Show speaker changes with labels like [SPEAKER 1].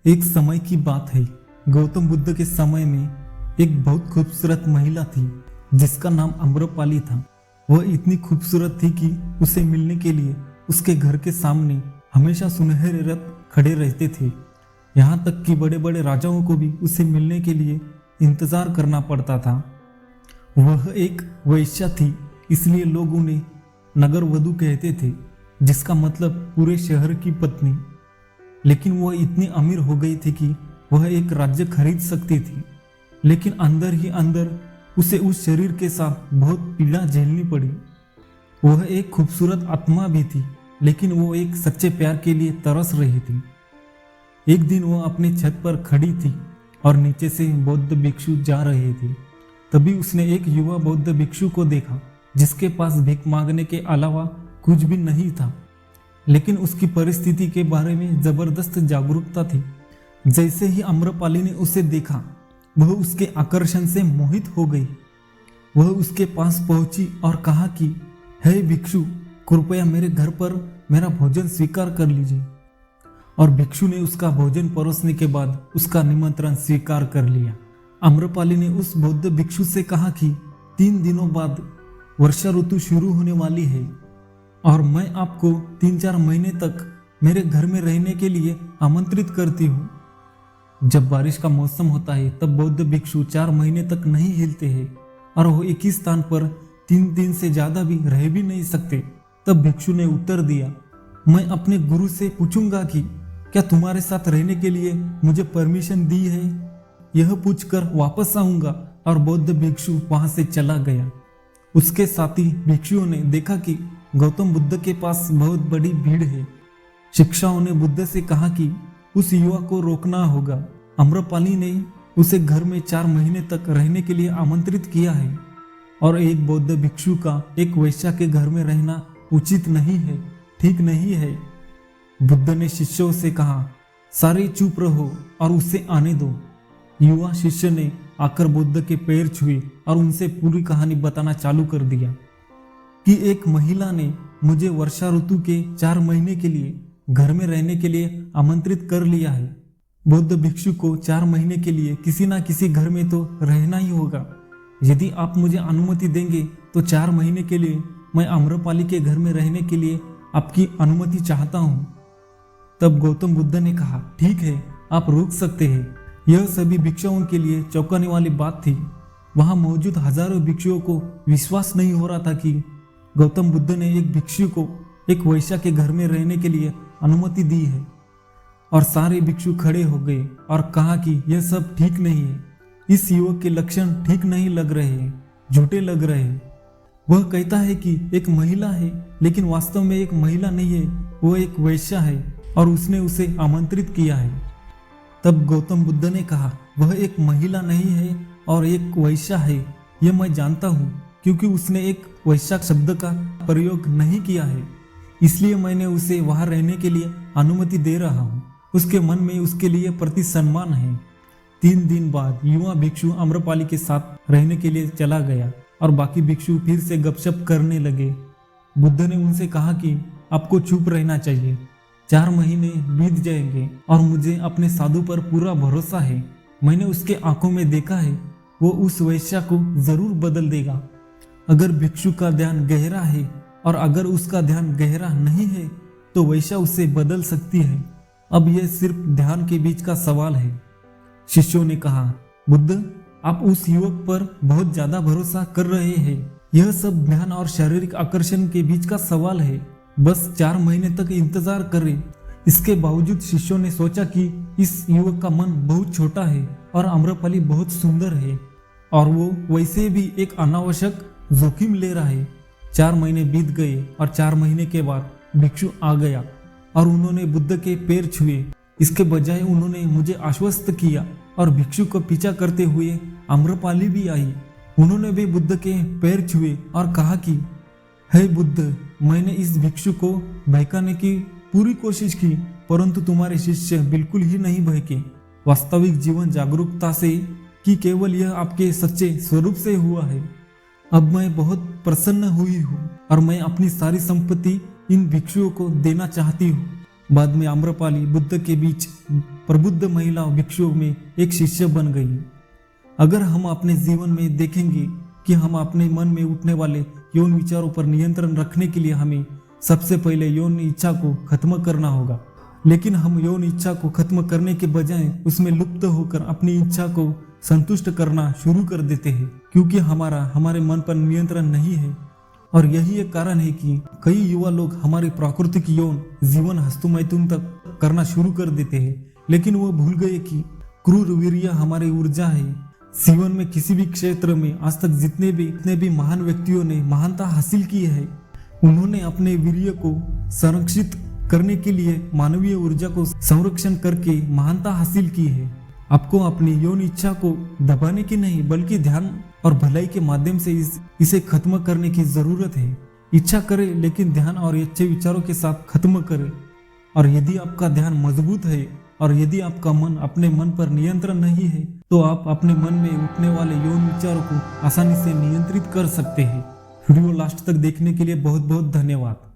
[SPEAKER 1] एक समय की बात है। गौतम बुद्ध के समय में एक बहुत खूबसूरत महिला थी जिसका नाम अम्रपाली था। वह इतनी खूबसूरत थी कि उसे मिलने के लिए उसके घर के सामने हमेशा सुनहरे रथ खड़े रहते थे। यहाँ तक कि बड़े बड़े राजाओं को भी उसे मिलने के लिए इंतजार करना पड़ता था। वह एक वैश्या थी, इसलिए लोग उन्हें नगर वधू कहते थे, जिसका मतलब पूरे शहर की पत्नी। लेकिन वह इतनी अमीर हो गई थी कि वह एक राज्य खरीद सकती थी, लेकिन अंदर ही अंदर उसे उस शरीर के साथ बहुत पीड़ा झेलनी पड़ी। वह एक खूबसूरत आत्मा भी थी, लेकिन वो एक सच्चे प्यार के लिए तरस रही थी। एक दिन वह अपने छत पर खड़ी थी और नीचे से बौद्ध भिक्षु जा रहे थे। तभी उसने एक युवा बौद्ध भिक्षु को देखा जिसके पास भीख मांगने के अलावा कुछ भी नहीं था, लेकिन उसकी परिस्थिति के बारे में जबरदस्त जागरूकता थी। जैसे ही अम्रपाली ने उसे देखा, वह उसके आकर्षण से मोहित हो गई। वह उसके पास पहुंची और कहा कि हे भिक्षु, कृपया मेरे घर पर मेरा भोजन स्वीकार कर लीजिए। और भिक्षु ने उसका भोजन परोसने के बाद उसका निमंत्रण स्वीकार कर लिया। अम्रपाली ने उस बौद्ध भिक्षु से कहा कि 3 दिनों बाद वर्षा ऋतु शुरू होने वाली है और मैं आपको 3-4 महीने तक मेरे घर में रहने के लिए आमंत्रित करती हूँ। जब बारिश का मौसम होता है तब बौद्ध भिक्षु 4 महीने तक नहीं हिलते हैं और वो एक ही स्थान पर 3 दिन से ज्यादा भी रह भी नहीं सकते। तब भिक्षु ने उत्तर दिया, मैं अपने गुरु से पूछूंगा कि क्या तुम्हारे साथ रहने के लिए मुझे परमिशन दी है। यह पूछकर वापस आऊंगा। और बौद्ध भिक्षु वहां से चला गया। उसके साथी भिक्षुओं ने देखा कि गौतम बुद्ध के पास बहुत बड़ी भीड़ है। शिक्षाओं ने बुद्ध से कहा कि उस युवा को रोकना होगा। अम्रपाली ने उसे घर में 4 महीने तक रहने के लिए आमंत्रित किया है और एक बौद्ध भिक्षु का एक वैश्या के घर में रहना उचित नहीं है, ठीक नहीं है। बुद्ध ने शिष्यों से कहा, सारे चुप रहो और उसे आने दो। युवा शिष्य ने आकर बुद्ध के पैर छुए और उनसे पूरी कहानी बताना चालू कर दिया कि एक महिला ने मुझे वर्षा ऋतु के 4 महीने के लिए घर में रहने के लिए आमंत्रित कर लिया है। बौद्ध भिक्षु को 4 महीने के लिए किसी ना किसी घर में तो रहना ही होगा। यदि आप मुझे अनुमति देंगे तो 4 महीने के लिए मैं आम्रपाली के घर में रहने के लिए आपकी अनुमति चाहता हूँ। तब गौतम बुद्ध ने कहा, ठीक है, आप रुक सकते हैं। यह सभी भिक्षुओं के लिए चौंकाने वाली बात थी। वहां मौजूद हजारों भिक्षुओं को विश्वास नहीं हो रहा था कि गौतम बुद्ध ने एक भिक्षु को एक वैश्या के घर में रहने के लिए अनुमति दी है। और सारे भिक्षु खड़े हो गए और कहा कि यह सब ठीक नहीं है। इस युवक के लक्षण ठीक नहीं लग रहे हैं, झूठे लग रहे हैं। वह कहता है कि एक महिला है, लेकिन वास्तव में एक महिला नहीं है, वह एक वैश्या है और उसने उसे आमंत्रित किया है। तब गौतम बुद्ध ने कहा, वह एक महिला नहीं है और एक वैश्या है, यह मैं जानता हूँ, क्योंकि उसने एक वैश्या शब्द का प्रयोग नहीं किया है, इसलिए मैंने उसे वहां रहने के लिए अनुमति दे रहा हूँ। उसके मन में उसके लिए प्रति सम्मान है। 3 दिन बाद युवा भिक्षु अम्रपाली के साथ रहने के लिए चला गया और बाकी भिक्षु फिर से गपशप करने लगे। बुद्ध ने उनसे कहा कि आपको चुप रहना चाहिए। 4 महीने बीत जाएंगे और मुझे अपने साधु पर पूरा भरोसा है। मैंने उसके आंखों में देखा है, वो उस वैश्या को जरूर बदल देगा। अगर भिक्षु का ध्यान गहरा है और अगर उसका ध्यान गहरा नहीं है तो वैश्या उसे बदल सकती है। अब यह सिर्फ ध्यान के बीच का सवाल है। शिष्यों ने कहा, बुद्ध, आप उस युवक पर बहुत ज्यादा भरोसा कर रहे हैं। यह सब ध्यान और शारीरिक आकर्षण के बीच का सवाल है। बस 4 महीने तक इंतजार करें। इसके बावजूद शिष्यों ने सोचा कि इस युवक का मन बहुत छोटा है और अम्रपाली बहुत सुंदर है और वो वैसे भी एक अनावश्यक जोखिम ले रहा है। 4 महीने बीत गए और 4 महीने के बाद भिक्षु आ गया और उन्होंने बुद्ध के पैर छुए। इसके बजाय उन्होंने मुझे आश्वस्त किया और भिक्षु को पीछा करते हुए अम्रपाली भी आई। उन्होंने भी बुद्ध के पैर छुए और कहा कि हे बुद्ध, मैंने इस भिक्षु को बहकाने की पूरी कोशिश की, परंतु तुम्हारे शिष्य बिल्कुल ही नहीं बहके। वास्तविक जीवन जागरूकता से कि केवल यह आपके सच्चे स्वरूप से हुआ है। अब मैं बहुत प्रसन्न हुई हूँ और मैं अपनी सारी संपत्ति इन भिक्षुओं को देना चाहती हूँ। बाद में आम्रपाली बुद्ध के बीच प्रबुद्ध महिला भिक्षुओं में एक शिष्य बन गई। अगर हम अपने जीवन में देखेंगे कि हम अपने मन में उठने वाले यौन विचारों पर नियंत्रण रखने के लिए हमें सबसे पहले यौन इच्छा को खत्म करना होगा। लेकिन हम यौन इच्छा को खत्म करने के बजाय उसमें लुप्त होकर अपनी इच्छा को संतुष्ट करना शुरू कर देते हैं, क्योंकि हमारे मन पर नियंत्रण नहीं है। और यही एक कारण है कि कई युवा लोग हमारे प्राकृतिक यौन जीवन हस्तमैथुन तक करना शुरू कर देते हैं, लेकिन वो भूल गए कि क्रूर वीर्य हमारी ऊर्जा है। जीवन में किसी भी क्षेत्र में आज तक जितने भी महान व्यक्तियों ने महानता हासिल की है, उन्होंने अपने वीर्य को संरक्षित करने के लिए मानवीय ऊर्जा को संरक्षण करके महानता हासिल की है। आपको अपनी यौन इच्छा को दबाने की नहीं, बल्कि ध्यान और भलाई के माध्यम से इसे खत्म करने की जरूरत है। इच्छा करें, लेकिन ध्यान और अच्छे विचारों के साथ खत्म करें। और यदि आपका ध्यान मजबूत है और यदि आपका मन अपने मन पर नियंत्रण नहीं है, तो आप अपने मन में उठने वाले यौन विचारों को आसानी से नियंत्रित कर सकते हैं। वीडियो लास्ट तक देखने के लिए बहुत बहुत धन्यवाद।